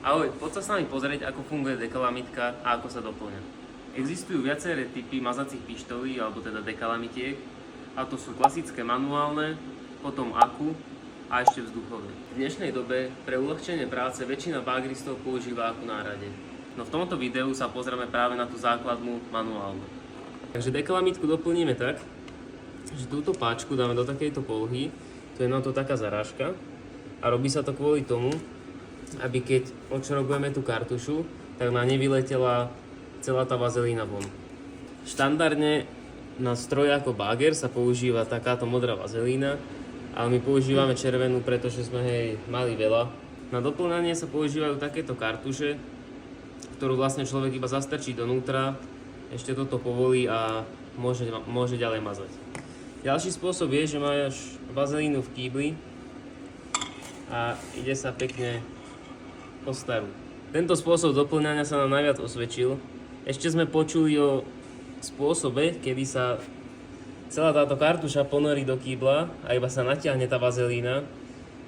Ahoj, poď sa s nami pozrieť, ako funguje dekalamitka a ako sa doplňa. Existujú viaceré typy mazacích pištolí, alebo teda dekalamitiek, a to sú klasické manuálne, potom aku a ešte vzduchové. V dnešnej dobe pre uľahčenie práce väčšina bágristov používa aku náhrade. No v tomto videu sa pozrieme práve na tú základnú manuálnu. Takže dekalamitku doplníme tak, že túto páčku dáme do takejto polohy, to je na to taká zarážka a robí sa to kvôli tomu, aby keď odšrobujeme tú kartušu, tak na nevyletela celá tá vazelína von. Štandardne na stroje ako Bagger sa používa takáto modrá vazelína, ale my používame červenú, pretože sme jej mali veľa. Na doplňanie sa používajú takéto kartuše, ktorú vlastne človek iba zastrčí donútra, ešte toto povolí a môže ďalej mazať. Ďalší spôsob je, že máš vazelínu v kýbli a ide sa pekne po staru. Tento spôsob doplňania sa nám najviac osvedčil. Ešte sme počuli o spôsobe, kedy sa celá táto kartuša ponorí do kýbla a iba sa natiahne tá vazelína.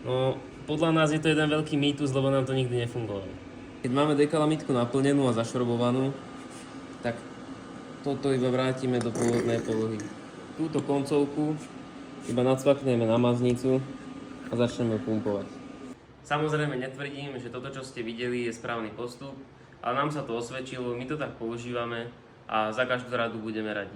No, podľa nás je to jeden veľký mýtus, lebo nám to nikdy nefungovalo. Keď máme dekalamitku naplnenú a zašrobovanú, tak toto iba vrátime do pôvodnej polohy. Túto koncovku iba nacvakneme na maznicu a začneme pumpovať. Samozrejme netvrdím, že toto, čo ste videli, je správny postup, ale nám sa to osvedčilo, my to tak používame a za každú radu budeme radi.